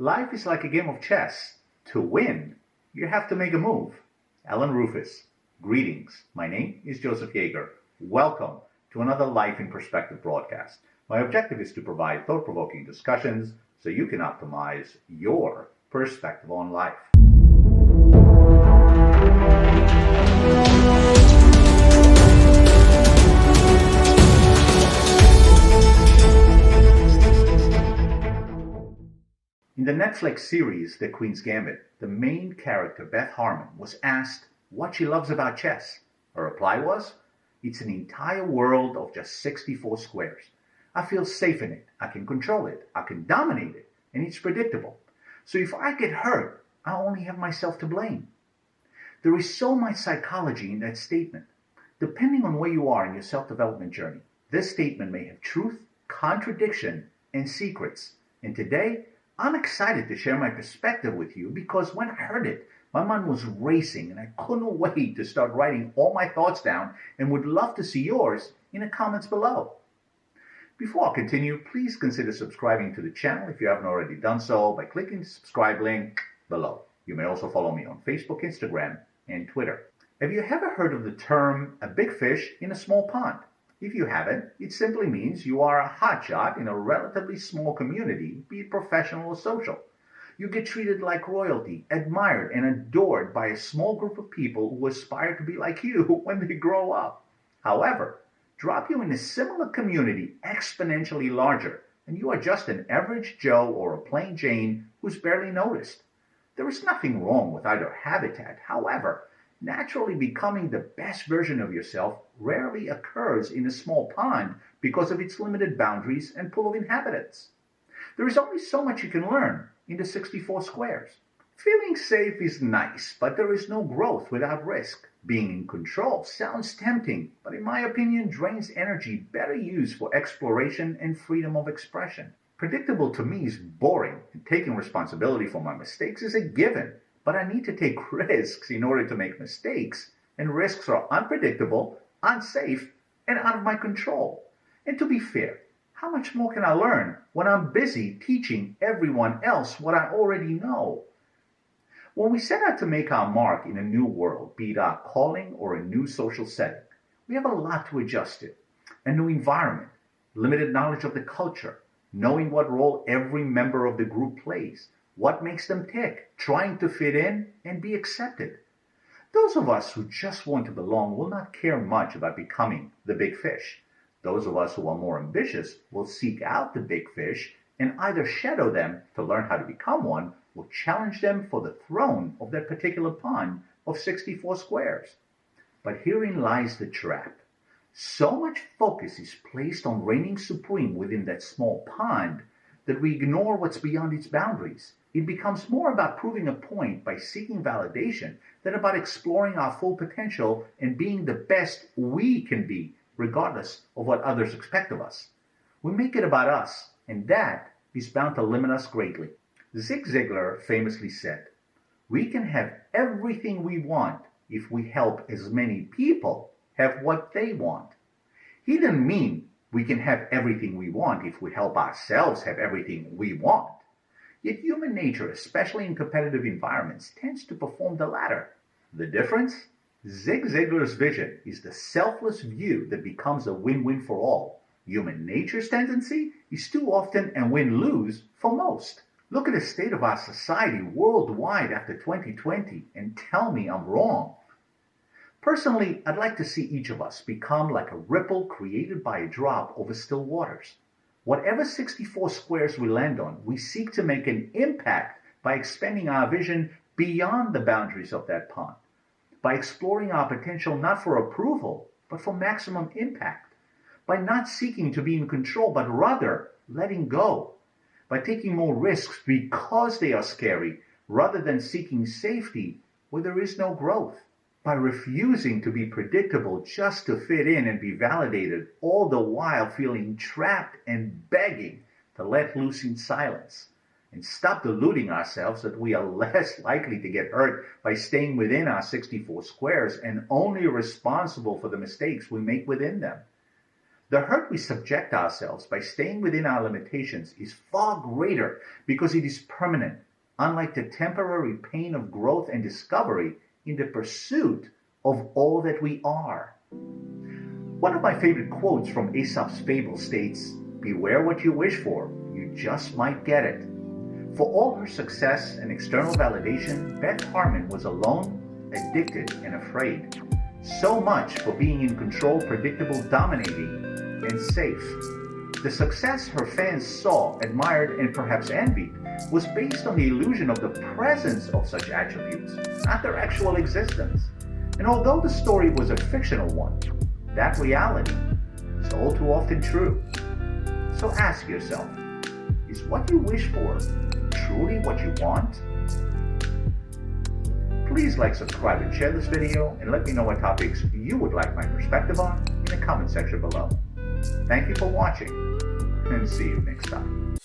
Life is like a game of chess. To win, you have to make a move. Alan Rufus. Greetings. My name is Joseph Yeager. Welcome to another Life in Perspective broadcast. My objective is to provide thought-provoking discussions so you can optimize your perspective on life. In the Netflix series The Queen's Gambit, the main character, Beth Harmon, was asked what she loves about chess. Her reply was, "It's an entire world of just 64 squares. I feel safe in it. I can control it. I can dominate it. And it's predictable. So if I get hurt, I only have myself to blame." There is so much psychology in that statement. Depending on where you are in your self-development journey, this statement may have truth, contradiction, and secrets. And today, I'm excited to share my perspective with you because when I heard it, my mind was racing and I couldn't wait to start writing all my thoughts down and would love to see yours in the comments below. Before I continue, please consider subscribing to the channel if you haven't already done so by clicking the subscribe link below. You may also follow me on Facebook, Instagram, and Twitter. Have you ever heard of the term a big fish in a small pond? If you haven't, it simply means you are a hotshot in a relatively small community, be it professional or social. You get treated like royalty, admired and adored by a small group of people who aspire to be like you when they grow up. However, drop you in a similar community exponentially larger, and you are just an average Joe or a plain Jane who's barely noticed. There is nothing wrong with either habitat. However, naturally becoming the best version of yourself rarely occurs in a small pond because of its limited boundaries and pool of inhabitants. There is only so much you can learn in the 64 squares. Feeling safe is nice, but there is no growth without risk. Being in control sounds tempting, but in my opinion drains energy better used for exploration and freedom of expression. Predictable to me is boring, and taking responsibility for my mistakes is a given. But I need to take risks in order to make mistakes, and risks are unpredictable, unsafe, and out of my control. And to be fair, how much more can I learn when I'm busy teaching everyone else what I already know? When we set out to make our mark in a new world, be it our calling or a new social setting, we have a lot to adjust to. A new environment, limited knowledge of the culture, knowing what role every member of the group plays, what makes them tick, trying to fit in and be accepted. Those of us who just want to belong will not care much about becoming the big fish. Those of us who are more ambitious will seek out the big fish and either shadow them to learn how to become one or challenge them for the throne of that particular pond of 64 squares. But herein lies the trap. So much focus is placed on reigning supreme within that small pond that we ignore what's beyond its boundaries. It becomes more about proving a point by seeking validation than about exploring our full potential and being the best we can be, regardless of what others expect of us. We make it about us, and that is bound to limit us greatly. Zig Ziglar famously said, "We can have everything we want if we help as many people have what they want." He didn't mean we can have everything we want if we help ourselves have everything we want. Yet human nature, especially in competitive environments, tends to perform the latter. The difference? Zig Ziglar's vision is the selfless view that becomes a win-win for all. Human nature's tendency is too often a win-lose for most. Look at the state of our society worldwide after 2020 and tell me I'm wrong. Personally, I'd like to see each of us become like a ripple created by a drop over still waters. Whatever 64 squares we land on, we seek to make an impact by expanding our vision beyond the boundaries of that pond, by exploring our potential not for approval, but for maximum impact, by not seeking to be in control, but rather letting go, by taking more risks because they are scary, rather than seeking safety where there is no growth, by refusing to be predictable just to fit in and be validated, all the while feeling trapped and begging to let loose in silence, and stop deluding ourselves that we are less likely to get hurt by staying within our 64 squares and only responsible for the mistakes we make within them. The hurt we subject ourselves by staying within our limitations is far greater because it is permanent, unlike the temporary pain of growth and discovery in the pursuit of all that we are. One of my favorite quotes from Aesop's fable states, "Beware what you wish for, you just might get it." For all her success and external validation, Beth Harmon was alone, addicted, and afraid. So much for being in control, predictable, dominating, and safe. The success her fans saw, admired, and perhaps envied was based on the illusion of the presence of such attributes, not their actual existence. And although the story was a fictional one, that reality is all too often true. So ask yourself, is what you wish for truly what you want? Please like, subscribe, and share this video, and let me know what topics you would like my perspective on in the comment section below. Thank you for watching, and see you next time.